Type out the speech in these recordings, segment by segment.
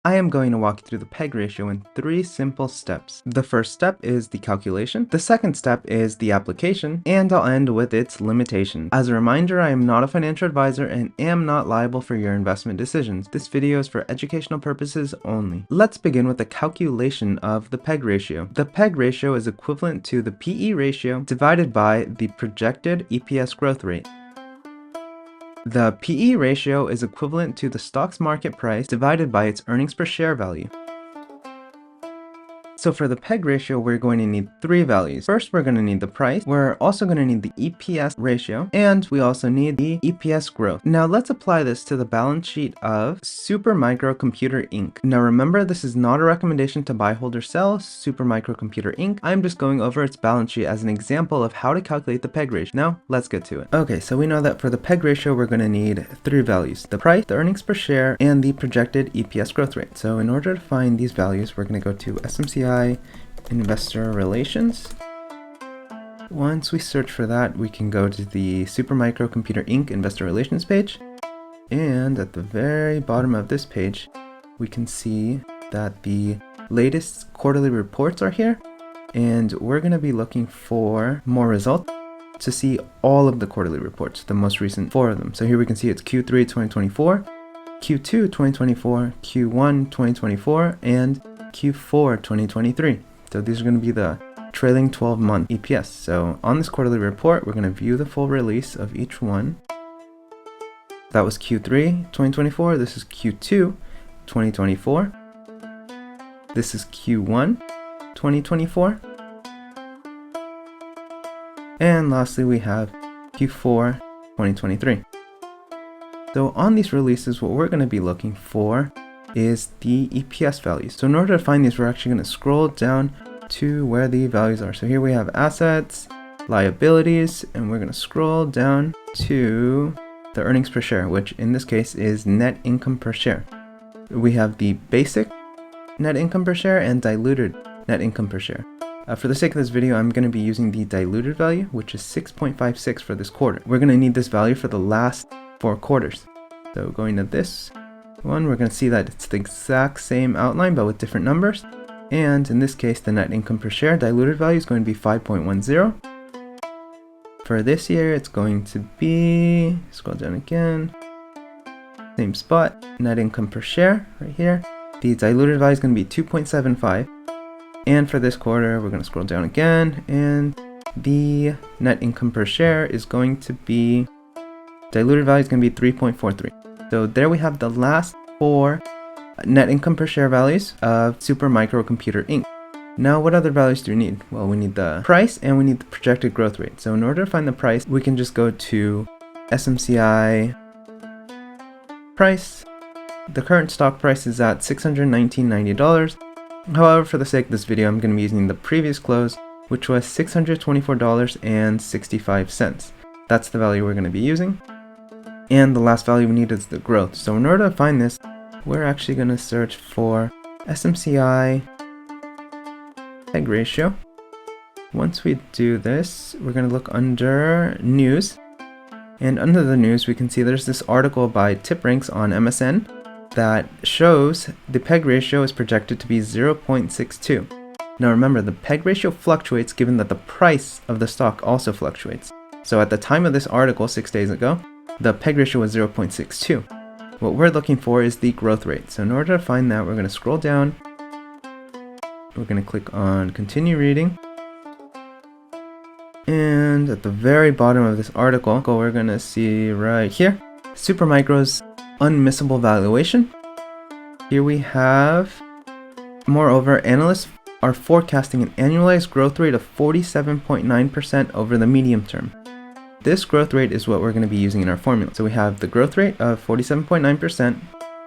I am going to walk you through the PEG ratio in 3 simple steps. The first step is the calculation, the second step is the application, and I'll end with its limitation. As a reminder, I am not a financial advisor and am not liable for your investment decisions. This video is for educational purposes only. Let's begin with the calculation of the PEG ratio. The PEG ratio is equivalent to the PE ratio divided by the projected EPS growth rate. The PE ratio is equivalent to the stock's market price divided by its earnings per share value. So for the PEG ratio, we're going to need 3 values. First, we're going to need the price. We're also going to need the EPS ratio, and we also need the EPS growth. Now let's apply this to the balance sheet of Supermicro Computer Inc. Now remember, this is not a recommendation to buy, hold, or sell Supermicro Computer Inc. I'm just going over its balance sheet as an example of how to calculate the PEG ratio. Now let's get to it. Okay, so we know that for the PEG ratio, we're going to need 3 values: the price, the earnings per share, and the projected EPS growth rate. So in order to find these values, we're going to go to SMCI Investor Relations. Once we search for that, we can go to the Supermicro Computer Inc. Investor Relations page. And at the very bottom of this page, we can see that the latest quarterly reports are here. And we're going to be looking for more results to see all of the quarterly reports, the most recent 4 of them. So here we can see it's Q3 2024, Q2 2024, Q1 2024, and Q4 2023. So these are going to be the trailing 12-month EPS. So on this quarterly report, we're going to view the full release of each one. That was Q3 2024. This is Q2 2024. This is Q1 2024. And lastly, we have Q4 2023. So on these releases, what we're going to be looking for is the EPS values. So in order to find these, we're actually going to scroll down to where the values are. So here we have assets, liabilities, and we're going to scroll down to the earnings per share, which in this case is net income per share. We have the basic net income per share and diluted net income per share. For the sake of this video, I'm going to be using the diluted value, which is 6.56 for this quarter. We're going to need this value for the last 4 quarters. So going to this one, we're going to see that it's the exact same outline but with different numbers. And in this case, the net income per share diluted value is going to be 5.10. For this year, it's going to be, scroll down again, same spot, net income per share right here. The diluted value is going to be 2.75. And for this quarter, we're going to scroll down again, and the net income per share is going to be, diluted value is going to be 3.43. So there we have the last 4 net income per share values of Supermicro Computer Inc. Now, what other values do we need? Well, we need the price and we need the projected growth rate. So in order to find the price, we can just go to SMCI price. The current stock price is at $619.90. However, for the sake of this video, I'm going to be using the previous close, which was $624.65. That's the value we're going to be using. And the last value we need is the growth. So in order to find this, we're actually going to search for SMCI PEG ratio. Once we do this, we're going to look under news. And under the news, we can see there's this article by TipRanks on MSN that shows the PEG ratio is projected to be 0.62. Now remember, the PEG ratio fluctuates given that the price of the stock also fluctuates. So at the time of this article 6 days ago, the PEG ratio was 0.62. What we're looking for is the growth rate. So in order to find that, we're going to scroll down. We're going to click on continue reading. And at the very bottom of this article, we're going to see right here, Supermicro's unmissable valuation. Here we have, moreover, analysts are forecasting an annualized growth rate of 47.9% over the medium term. This growth rate is what we're going to be using in our formula. So we have the growth rate of 47.9%,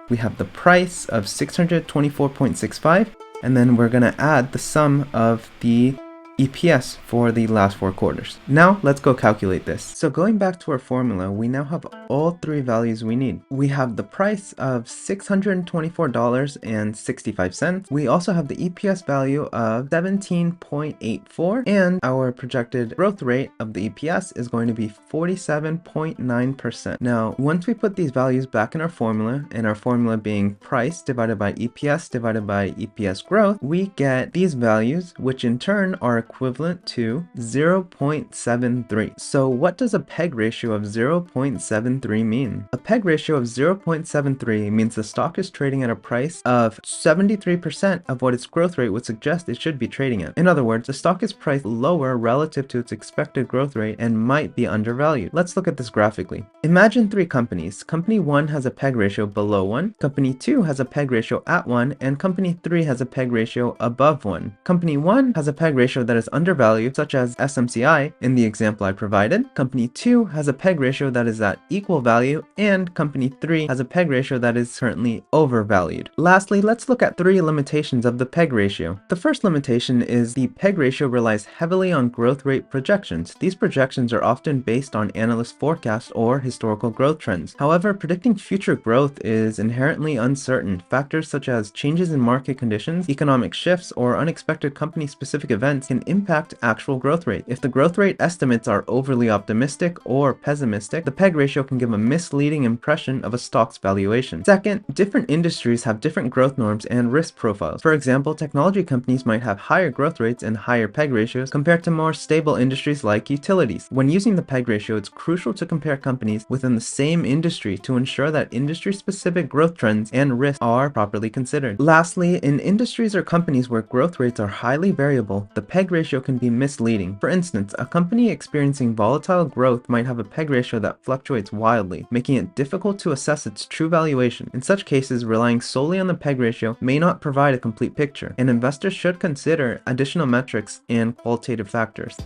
we have the price of 624.65, and then we're going to add the sum of the EPS for the last 4 quarters. Now let's go calculate this. So going back to our formula, we now have all 3 values we need. We have the price of $624.65. We also have the EPS value of 17.84, and our projected growth rate of the EPS is going to be 47.9%. Now, once we put these values back in our formula, and our formula being price divided by EPS divided by EPS growth, we get these values, which in turn are equivalent to 0.73. So what does a PEG ratio of 0.73 mean? A PEG ratio of 0.73 means the stock is trading at a price of 73% of what its growth rate would suggest it should be trading at. In other words, the stock is priced lower relative to its expected growth rate and might be undervalued. Let's look at this graphically. Imagine 3 companies. Company 1 has a PEG ratio below 1, Company 2 has a PEG ratio at 1, and Company 3 has a PEG ratio above 1. Company 1 has a PEG ratio that is undervalued, such as SMCI in the example I provided. Company 2 has a PEG ratio that is at equal value, and Company 3 has a PEG ratio that is currently overvalued. Lastly, let's look at 3 limitations of the PEG ratio. The first limitation is the PEG ratio relies heavily on growth rate projections. These projections are often based on analyst forecasts or historical growth trends. However, predicting future growth is inherently uncertain. Factors such as changes in market conditions, economic shifts, or unexpected company-specific events can impact actual growth rate. If the growth rate estimates are overly optimistic or pessimistic, the PEG ratio can give a misleading impression of a stock's valuation. Second, different industries have different growth norms and risk profiles. For example, technology companies might have higher growth rates and higher PEG ratios compared to more stable industries like utilities. When using the PEG ratio, it's crucial to compare companies within the same industry to ensure that industry-specific growth trends and risks are properly considered. Lastly, in industries or companies where growth rates are highly variable, the PEG ratio can be misleading. For instance, a company experiencing volatile growth might have a PEG ratio that fluctuates wildly, making it difficult to assess its true valuation. In such cases, relying solely on the PEG ratio may not provide a complete picture, and investors should consider additional metrics and qualitative factors.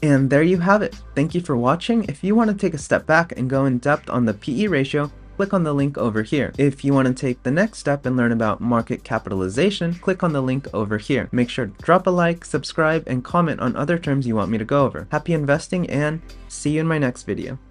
And there you have it. Thank you for watching. If you want to take a step back and go in depth on the PE ratio, click on the link over here. If you want to take the next step and learn about market capitalization, click on the link over here. Make sure to drop a like, subscribe, and comment on other terms you want me to go over. Happy investing, and see you in my next video.